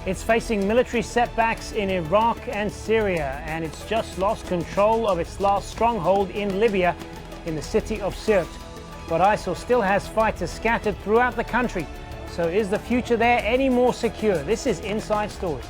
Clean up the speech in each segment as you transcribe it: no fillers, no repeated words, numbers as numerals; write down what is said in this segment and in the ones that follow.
It's facing military setbacks in Iraq and Syria, and it's just lost control of its last stronghold in Libya, in the city of Sirte. But ISIL still has fighters scattered throughout the country. So is the future there any more secure? This is Inside Story.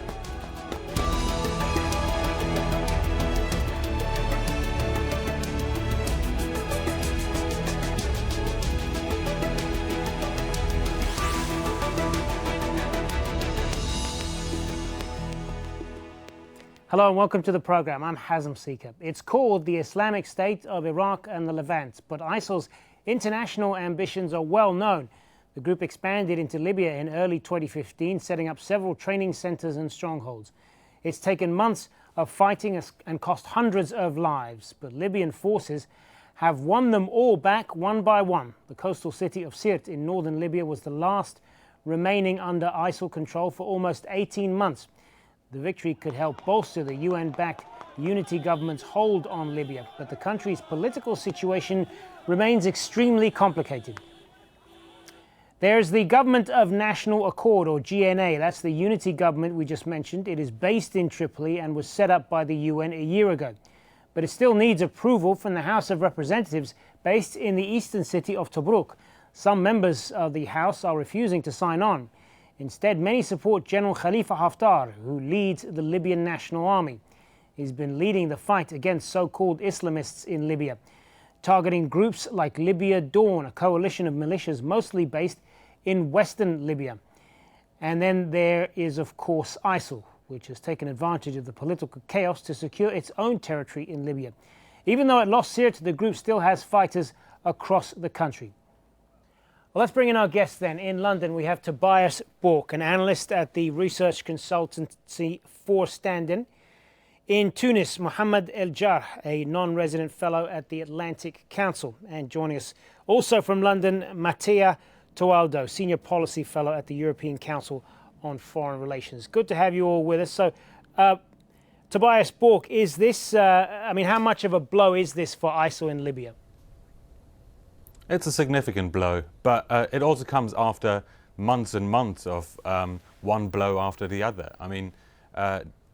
Hello and welcome to the program. I'm Hazem Sika. It's called the Islamic State of Iraq and the Levant, but ISIL's international ambitions are well known. The group expanded into Libya in early 2015, setting up several training centers and strongholds. It's taken months of fighting and cost hundreds of lives, but Libyan forces have won them all back one by one. The coastal city of Sirte in northern Libya was the last remaining under ISIL control for almost 18 months. The victory could help bolster the UN-backed unity government's hold on Libya, but the country's political situation remains extremely complicated. There's the Government of National Accord, or GNA. That's the unity government we just mentioned. It is based in Tripoli and was set up by the UN a year ago. But it still needs approval from the House of Representatives based in the eastern city of Tobruk. Some members of the House are refusing to sign on. Instead, many support General Khalifa Haftar, who leads the Libyan National Army. He's been leading the fight against so-called Islamists in Libya, targeting groups like Libya Dawn, a coalition of militias mostly based in western Libya. And then there is, of course, ISIL, which has taken advantage of the political chaos to secure its own territory in Libya. Even though it lost Sirte, the group still has fighters across the country. Well, let's bring in our guest then. In London, we have Tobias Borck, an analyst at the research consultancy Forstandan. In Tunis, Mohamed Eljarh, a non-resident fellow at the Atlantic Council. And joining us also from London, Matteo Tualdo, senior policy fellow at the European Council on Foreign Relations. Good to have you all with us. So, Tobias Borck, is this, how much of a blow is this for ISIL in Libya? It's a significant blow, but it also comes after months and months of one blow after the other.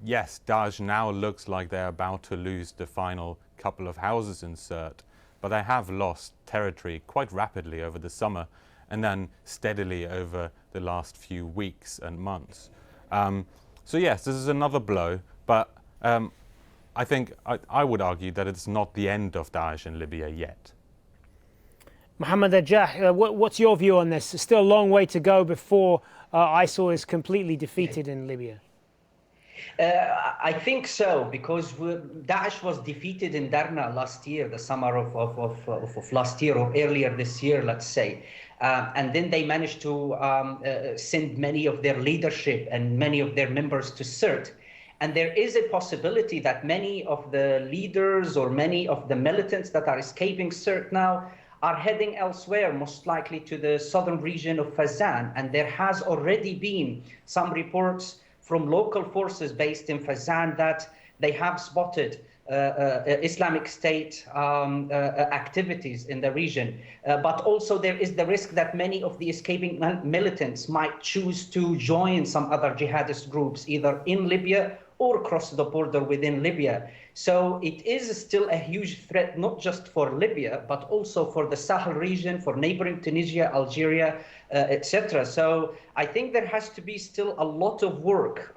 Yes, Daesh now looks like they're about to lose the final couple of houses in Sirte, but they have lost territory quite rapidly over the summer and then steadily over the last few weeks and months. So yes, this is another blow, but I think I would argue that it's not the end of Daesh in Libya yet. Mohamed Eljarh, what's your view on this? There's still a long way to go before ISIL is completely defeated in Libya. I think so, because Daesh was defeated in Darna last year, the summer of last year or earlier this year, let's say. And then they managed to send many of their leadership and many of their members to Sirte. And there is a possibility that many of the leaders or many of the militants that are escaping Sirte now are heading elsewhere, most likely to the southern region of Hazem. And there has already been some reports from local forces based in Hazem that they have spotted Islamic State activities in the region. But also there is the risk that many of the escaping militants might choose to join some other jihadist groups, either in Libya or across the border within Libya. So it is still a huge threat, not just for Libya, but also for the Sahel region, for neighboring Tunisia, Algeria, etc. So I think there has to be still a lot of work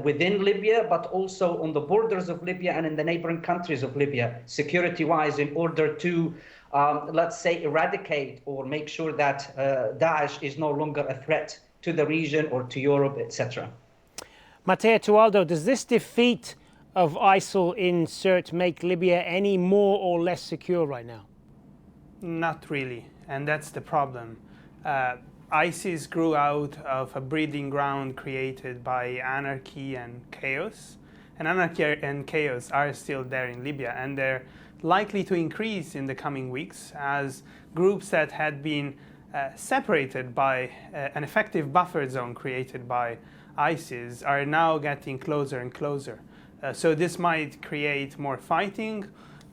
within Libya, but also on the borders of Libya and in the neighboring countries of Libya, security-wise, in order to, let's say, eradicate or make sure that Daesh is no longer a threat to the region or to Europe, etc. Matteo Tualdo, does this defeat of ISIL in Sirte make Libya any more or less secure right now? Not really, and that's the problem. ISIS grew out of a breeding ground created by anarchy and chaos. And anarchy and chaos are still there in Libya, and they're likely to increase in the coming weeks as groups that had been separated by an effective buffer zone created by ISIS are now getting closer and closer. So this might create more fighting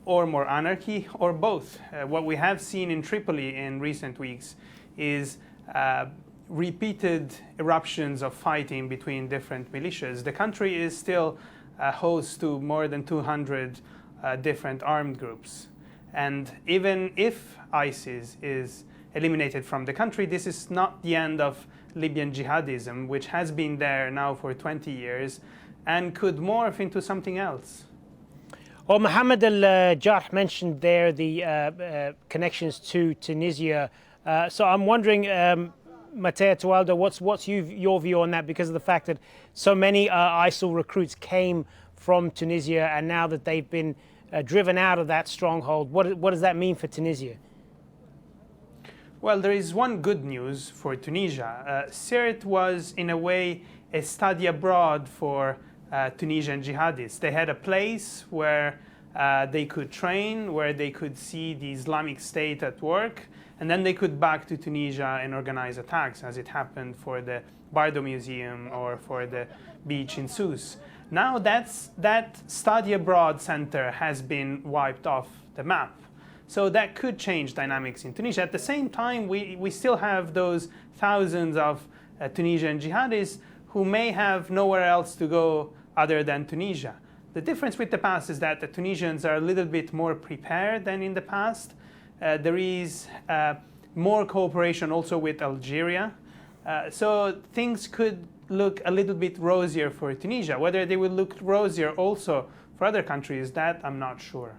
or more anarchy or both. What we have seen in Tripoli in recent weeks is repeated eruptions of fighting between different militias. The country is still host to more than 200 different armed groups. And even if ISIS is eliminated from the country, this is not the end of Libyan jihadism, which has been there now for 20 years and could morph into something else. Well, Mohamed Eljarh mentioned there the connections to Tunisia. So I'm wondering, Matteo Tualdo, what's your view on that, because of the fact that so many ISIL recruits came from Tunisia, and now that they've been driven out of that stronghold, what does that mean for Tunisia? Well, there is one good news for Tunisia. Sirte was, in a way, a study abroad for Tunisian jihadists. They had a place where they could train, where they could see the Islamic State at work, and then they could back to Tunisia and organize attacks, as it happened for the Bardo Museum or for the beach in Sousse. Now that study abroad center has been wiped off the map. So that could change dynamics in Tunisia. At the same time, we still have those thousands of Tunisian jihadists who may have nowhere else to go other than Tunisia. The difference with the past is that the Tunisians are a little bit more prepared than in the past. There is more cooperation also with Algeria. So things could look a little bit rosier for Tunisia. Whether they will look rosier also for other countries, that I'm not sure.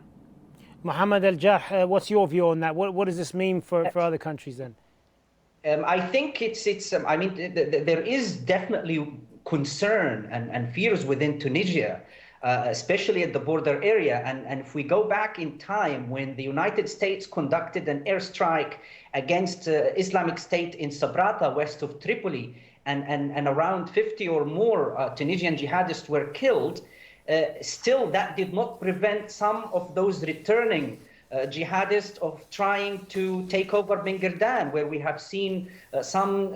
Mohamed Eljarh, what's your view on that? What does this mean for other countries then? I think I mean, there is definitely concern and fears within Tunisia, especially at the border area. And if we go back in time, when the United States conducted an airstrike against Islamic State in Sabrata, west of Tripoli, and around 50 or more Tunisian jihadists were killed, still that did not prevent some of those returning jihadists of trying to take over Bingerdan, where we have seen some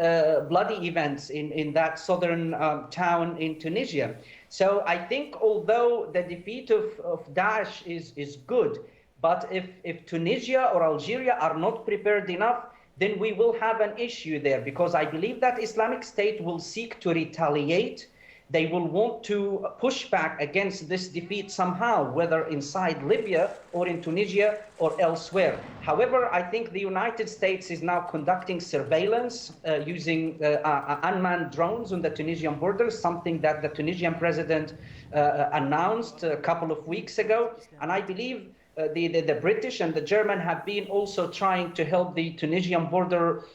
bloody events in that southern town in Tunisia. So I think although the defeat of Daesh is good, but if Tunisia or Algeria are not prepared enough, then we will have an issue there, because I believe that Islamic State will seek to retaliate. They will want to push back against this defeat somehow, whether inside Libya or in Tunisia or elsewhere. However, I think the United States is now conducting surveillance using unmanned drones on the Tunisian border, something that the Tunisian president announced a couple of weeks ago. And I believe the British and the German have been also trying to help the Tunisian border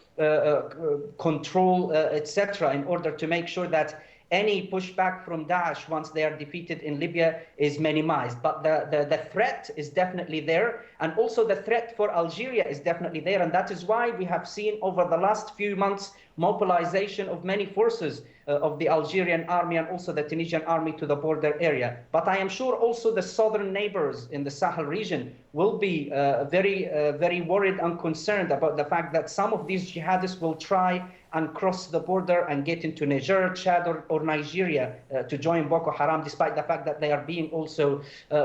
control, etc., in order to make sure that any pushback from Daesh once they are defeated in Libya is minimized. But the threat is definitely there. And also the threat for Algeria is definitely there. And that is why we have seen over the last few months mobilization of many forces of the Algerian army and also the Tunisian army to the border area. But I am sure also the southern neighbors in the Sahel region will be very worried and concerned about the fact that some of these jihadists will try and cross the border and get into Niger, Chad, or Nigeria to join Boko Haram, despite the fact that they are being also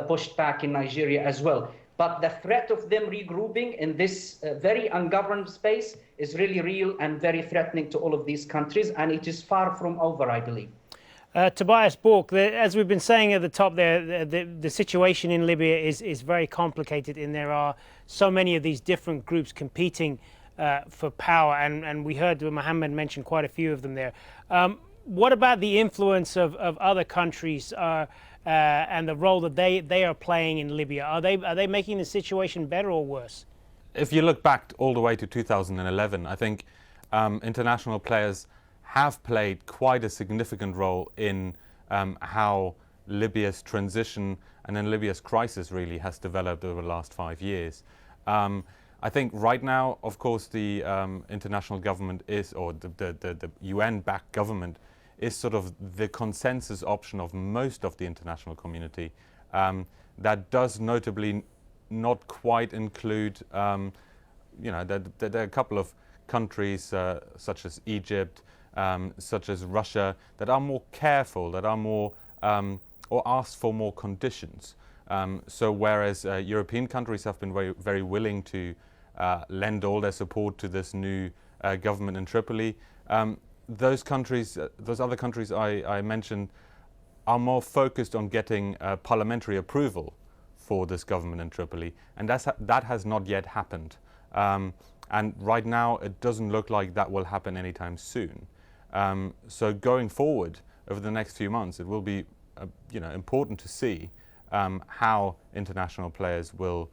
pushed back in Nigeria as well. But the threat of them regrouping in this very ungoverned space is really real and very threatening to all of these countries, and it is far from over, I believe. Tobias Borck, as we've been saying at the top there, the situation in Libya is very complicated, and there are so many of these different groups competing for power, and we heard Mohamed mention quite a few of them there. What about the influence of other countries and the role that they are playing in Libya? Are they making the situation better or worse? If you look back all the way to 2011, I think international players have played quite a significant role in how Libya's transition and then Libya's crisis really has developed over the last 5 years. I think right now, of course, the international government is, or the UN-backed government is sort of the consensus option of most of the international community. That does notably not quite include, you know, there are a couple of countries such as Egypt, such as Russia, that are more careful, that are more, or ask for more conditions. So whereas European countries have been very willing to lend all their support to this new government in Tripoli, Those countries, those other countries I mentioned, are more focused on getting parliamentary approval for this government in Tripoli, and that has not yet happened. And right now, it doesn't look like that will happen anytime soon. So going forward over the next few months, it will be, important to see how international players will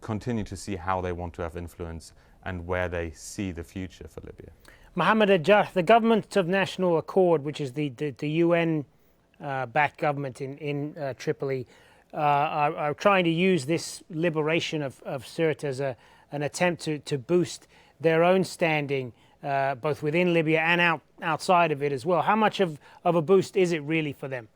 continue to see how they want to have influence and where they see the future for Libya. Mohamed Eljarh, the Government of National Accord, which is the UN backed government in Tripoli, are trying to use this liberation of Sirte as an attempt to boost their own standing, both within Libya and outside of it as well. How much of a boost is it really for them?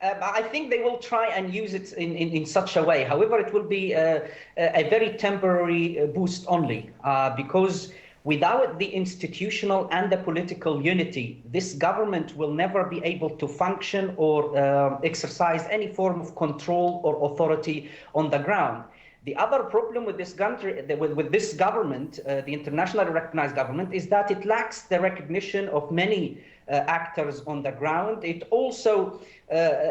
I think they will try and use it in such a way. However, it will be a very temporary boost only, because without the institutional and the political unity, this government will never be able to function or exercise any form of control or authority on the ground. The other problem with this country, with this government, the internationally recognized government, is that it lacks the recognition of many actors on the ground. It also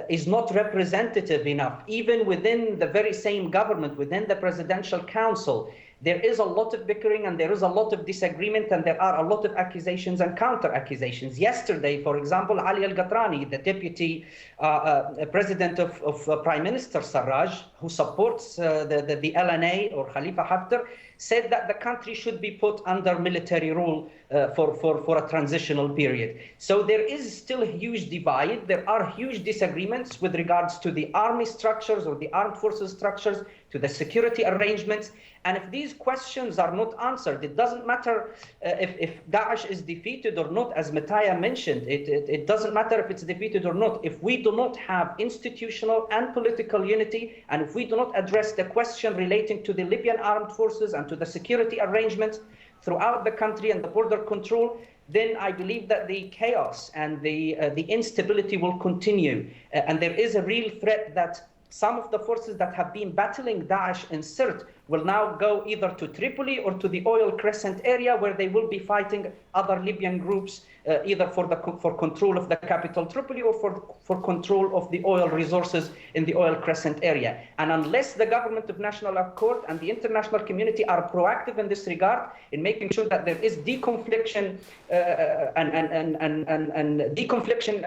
is not representative enough. Even within the very same government, within the Presidential Council, there is a lot of bickering and there is a lot of disagreement, and there are a lot of accusations and counter-accusations. Yesterday, for example, Ali al-Ghatrani, the deputy president of Prime Minister Sarraj, who supports the LNA or Khalifa Haftar, said that the country should be put under military rule for a transitional period. So there is still a huge divide. There are huge disagreements with regards to the army structures or the armed forces structures, to the security arrangements. And if these questions are not answered, it doesn't matter if Daesh is defeated or not, as Mattia mentioned, it doesn't matter if it's defeated or not. If we do not have institutional and political unity, and if we do not address the question relating to the Libyan armed forces and to the security arrangements throughout the country and the border control, then I believe that the chaos and the instability will continue. And there is a real threat that some of the forces that have been battling Daesh in Sirte will now go either to Tripoli or to the Oil Crescent area, where they will be fighting other Libyan groups, either for control of the capital Tripoli or for control of the oil resources in the Oil Crescent area. And unless the Government of National Accord and the international community are proactive in this regard, in making sure that there is deconfliction and deconfliction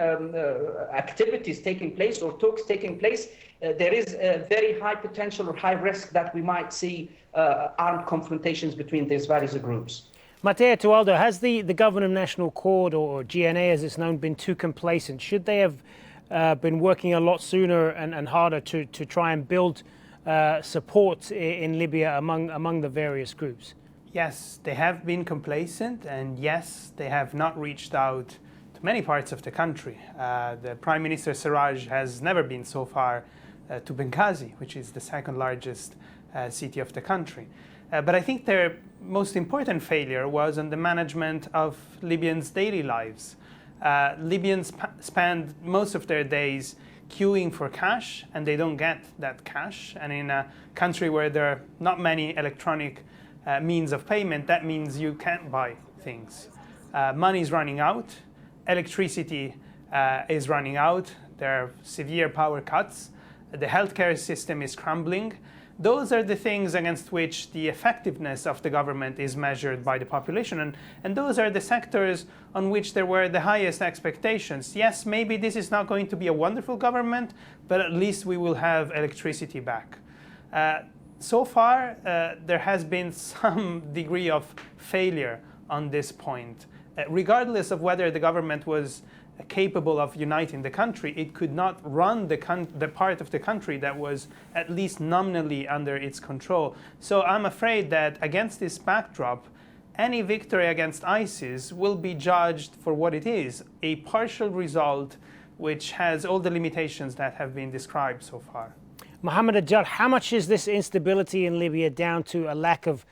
activities taking place or talks taking place, there is a very high potential or high risk that we might see armed confrontations between these various groups. Mattia Tualdo, has the Government of National Accord, or GNA as it's known, been too complacent? Should they have been working a lot sooner and harder to try and build support in Libya among the various groups? Yes, they have been complacent, and yes, they have not reached out to many parts of the country. The Prime Minister Sarraj has never been so far to Benghazi, which is the second largest city of the country. But I think their most important failure was on the management of Libyans' daily lives. Libyans spend most of their days queuing for cash, and they don't get that cash. And in a country where there are not many electronic means of payment, that means you can't buy things. Money is running out, electricity is running out, there are severe power cuts, the healthcare system is crumbling. Those are the things against which the effectiveness of the government is measured by the population. And those are the sectors on which there were the highest expectations. Yes, maybe this is not going to be a wonderful government, but at least we will have electricity back. So far, there has been some degree of failure on this point. Regardless of whether the government was capable of uniting the country, it could not run the part of the country that was at least nominally under its control. So I'm afraid that against this backdrop, any victory against ISIS will be judged for what it is, a partial result which has all the limitations that have been described so far. Mohamed Eljarh, how much is this instability in Libya down to a lack of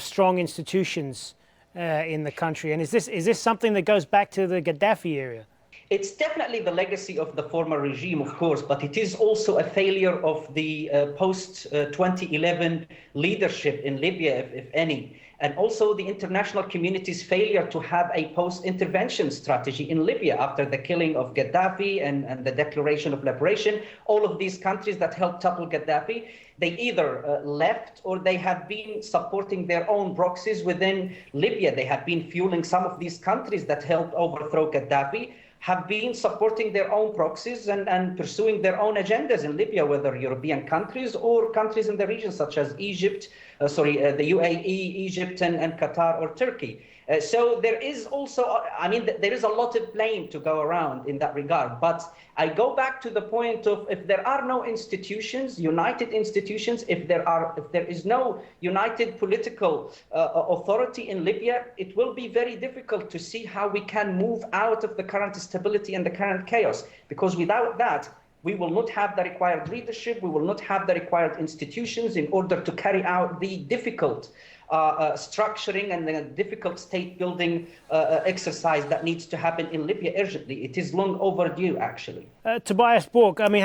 strong institutions in the country? And is this something that goes back to the Gaddafi era? It's definitely the legacy of the former regime, of course, but it is also a failure of the post-2011 leadership in Libya, if any. and also the international community's failure to have a post-intervention strategy in Libya after the killing of Gaddafi and the declaration of liberation. All of these countries that helped topple Gaddafi, they either left or they have been supporting their own proxies within Libya. They have been fueling some of these countries that helped overthrow Gaddafi, have been supporting their own proxies and pursuing their own agendas in Libya, whether European countries or countries in the region such as Egypt, the UAE, Egypt, and Qatar or Turkey. So there is also, there is a lot of blame to go around in that regard. But I go back to the point of, if there are no institutions, united institutions, if there is no united political authority in Libya, it will be very difficult to see how we can move out of the current instability and the current chaos. Because without that, we will not have the required leadership, we will not have the required institutions in order to carry out the difficult structuring and the difficult state building exercise that needs to happen in Libya urgently. It is long overdue, actually. Tobias Borck, I mean,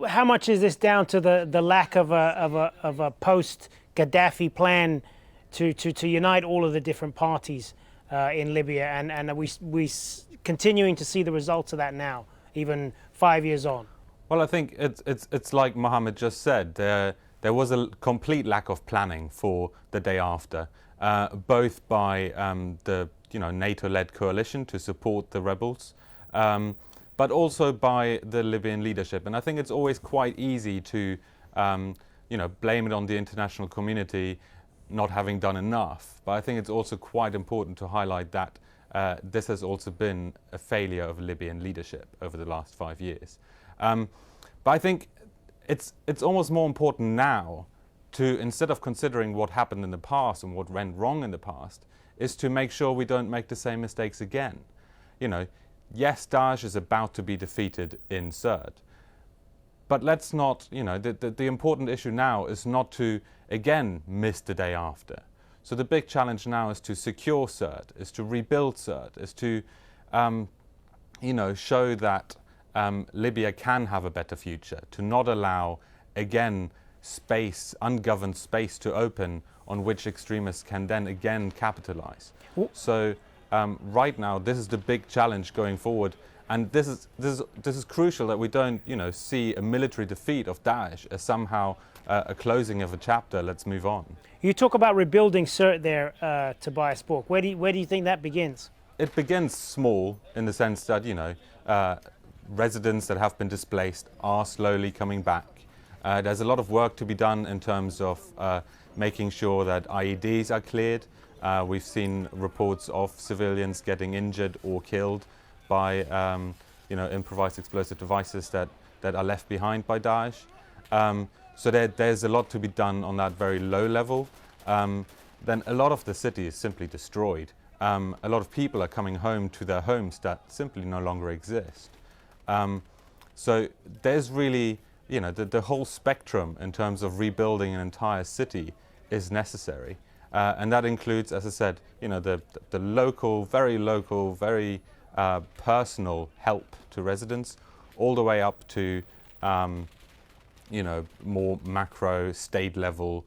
how much is this down to the lack of a post-Gaddafi plan to unite all of the different parties in Libya, and are we continuing to see the results of that now, even 5 years on? Well, I think it's like Mohamed just said. There was a complete lack of planning for the day after, both by the NATO-led coalition to support the rebels, but also by the Libyan leadership. And I think it's always quite easy to blame it on the international community not having done enough. But I think it's also quite important to highlight that this has also been a failure of Libyan leadership over the last 5 years. But I think it's almost more important now to, instead of considering what happened in the past and what went wrong in the past, is to make sure we don't make the same mistakes again. Yes, Daesh is about to be defeated in Sirte, but let's not, the important issue now is not to, again, miss the day after. So the big challenge now is to secure Sirte, is to rebuild Sirte, is to, show that Libya can have a better future, to not allow, again, ungoverned space to open on which extremists can then again capitalize. So right now, this is the big challenge going forward, and this is crucial that we don't, see a military defeat of Daesh as somehow a closing of a chapter. Let's move on. You talk about rebuilding Sirte there, Tobias Borck. Where do you think that begins? It begins small in the sense that residents that have been displaced are slowly coming back. There's a lot of work to be done in terms of making sure that IEDs are cleared. We've seen reports of civilians getting injured or killed by improvised explosive devices that are left behind by Daesh. So there's a lot to be done on that very low level. Then a lot of the city is simply destroyed. A lot of people are coming home to their homes that simply no longer exist. So there's really, the whole spectrum in terms of rebuilding an entire city is necessary. And that includes, as I said, the local, very personal help to residents, all the way up to, more macro state level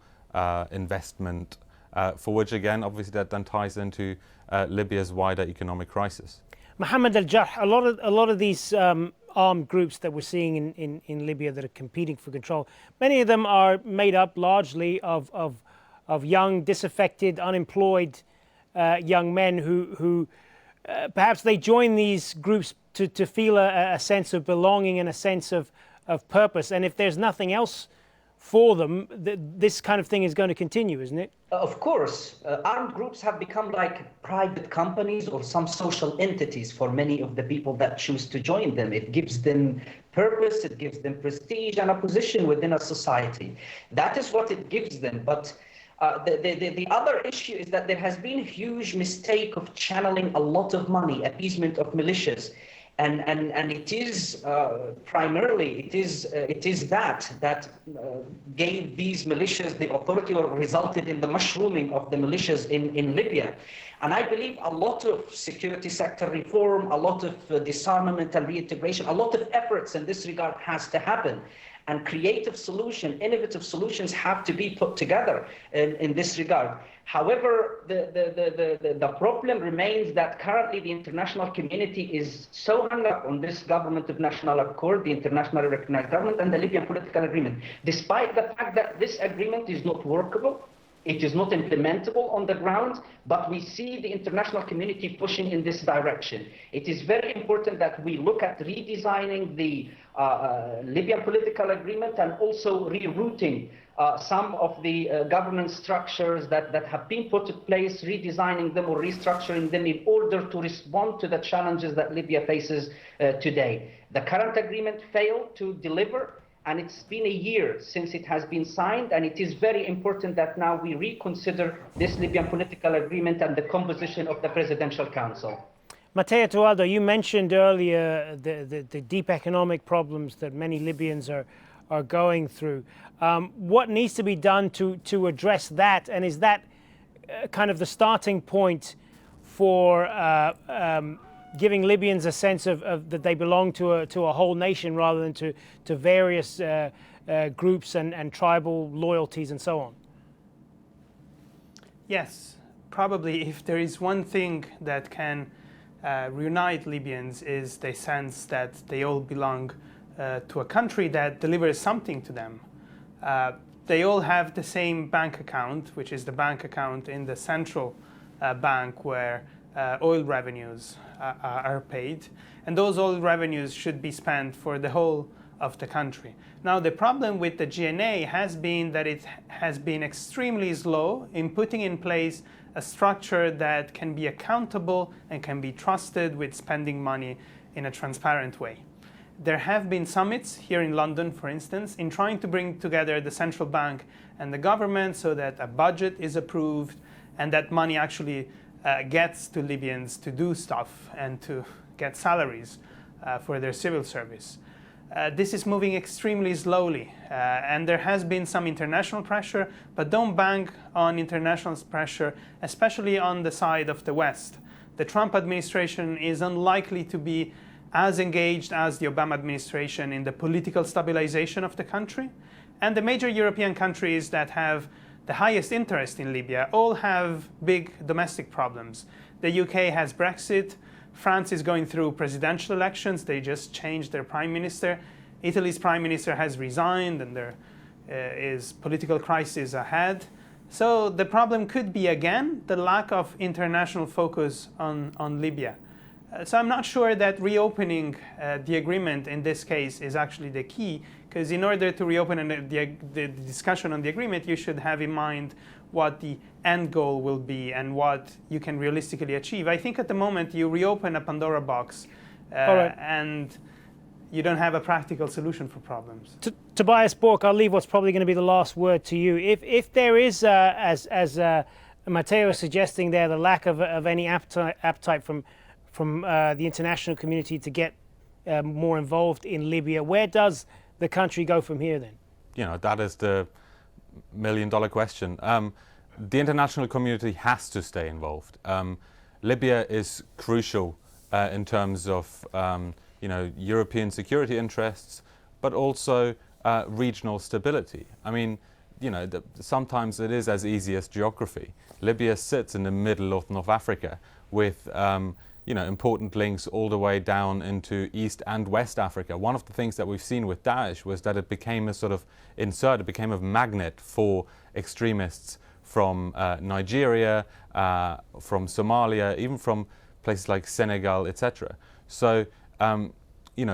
investment, for which again, obviously that then ties into Libya's wider economic crisis. Mohamed Eljarh, a lot of these armed groups that we're seeing in Libya that are competing for control, many of them are made up largely of young, disaffected, unemployed young men who perhaps they join these groups to feel a sense of belonging and a sense of purpose. And if there's nothing else for them, this kind of thing is going to continue, isn't it? Of course. Armed groups have become like private companies or some social entities for many of the people that choose to join them. It gives them purpose, it gives them prestige and a position within a society. That is what it gives them. But the other issue is that there has been a huge mistake of channeling a lot of money, appeasement of militias. And it is primarily, it is that gave these militias the authority or resulted in the mushrooming of the militias in Libya. And I believe a lot of security sector reform, a lot of disarmament and reintegration, a lot of efforts in this regard has to happen. and creative solution, innovative solutions have to be put together in this regard. However, the problem remains that currently the international community is so hung up on this government of national accord, the internationally recognized government, and the Libyan political agreement, despite the fact that this agreement is not workable. It is not implementable on the ground, but we see the international community pushing in this direction. It is very important that we look at redesigning the Libyan political agreement and also rerouting some of the governance structures that have been put in place, redesigning them or restructuring them in order to respond to the challenges that Libya faces today. The current agreement failed to deliver, and it's been a year since it has been signed, and it is very important that now we reconsider this Libyan political agreement and the composition of the Presidential Council. Matteo Tualdo, you mentioned earlier the deep economic problems that many Libyans are going through. What needs to be done to address that, and is that kind of the starting point for giving Libyans a sense of that they belong to a whole nation rather than to various groups and tribal loyalties and so on? Yes, probably if there is one thing that can reunite Libyans is the sense that they all belong to a country that delivers something to them. They all have the same bank account, which is the bank account in the central bank where oil revenues are paid, and those oil revenues should be spent for the whole of the country. Now, the problem with the GNA has been that it has been extremely slow in putting in place a structure that can be accountable and can be trusted with spending money in a transparent way. There have been summits here in London, for instance, in trying to bring together the central bank and the government so that a budget is approved and that money actually gets to Libyans to do stuff and to get salaries for their civil service. This is moving extremely slowly, and there has been some international pressure, but don't bank on international pressure, especially on the side of the West. The Trump administration is unlikely to be as engaged as the Obama administration in the political stabilization of the country, and the major European countries that have the highest interest in Libya all have big domestic problems. The UK has Brexit. France is going through presidential elections. They just changed their prime minister. Italy's prime minister has resigned, and there is political crisis ahead. So the problem could be, again, the lack of international focus on Libya. So I'm not sure that reopening the agreement in this case is actually the key, because in order to reopen the discussion on the agreement, you should have in mind what the end goal will be and what you can realistically achieve. I think at the moment you reopen a Pandora box and you don't have a practical solution for problems. Tobias Borck, I'll leave what's probably going to be the last word to you. If there is, as Matteo is suggesting there, the lack of any appetite from the international community to get more involved in Libya, where does the country go from here then? You know, that is the million-dollar question. The international community has to stay involved. Libya is crucial in terms of European security interests, but also regional stability. I mean, sometimes it is as easy as geography. Libya sits in the middle of North Africa with important links all the way down into East and West Africa. One of the things that we've seen with Daesh was that it became a sort of insert, it became a magnet for extremists from Nigeria, from Somalia, even from places like Senegal, etc. So,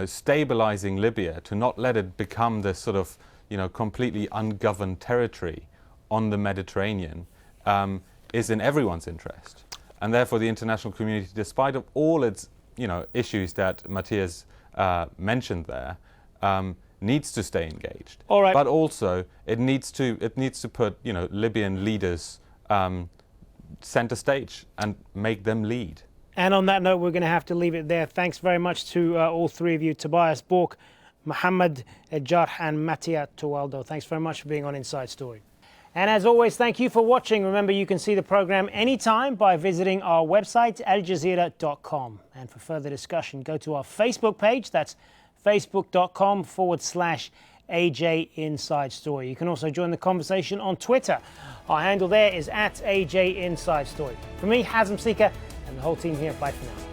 stabilizing Libya, to not let it become this sort of, completely ungoverned territory on the Mediterranean, is in everyone's interest. And therefore the international community, despite of all its issues that Matthias mentioned there, needs to stay engaged. All right. But also it needs to put Libyan leaders center stage and make them lead. And on that note, we're going to have to leave it there. Thanks very much to all three of you, Tobias Borck, Mohamed Eljarh and Matteo Tualdo. Thanks very much for being on Inside Story. And as always, thank you for watching. Remember, you can see the program anytime by visiting our website, aljazeera.com. And for further discussion, go to our Facebook page. That's facebook.com/Al AJ Inside Story. You can also join the conversation on Twitter. Our handle there is @AJ Inside Story. For me, Hazem Sika, and the whole team here, bye for now.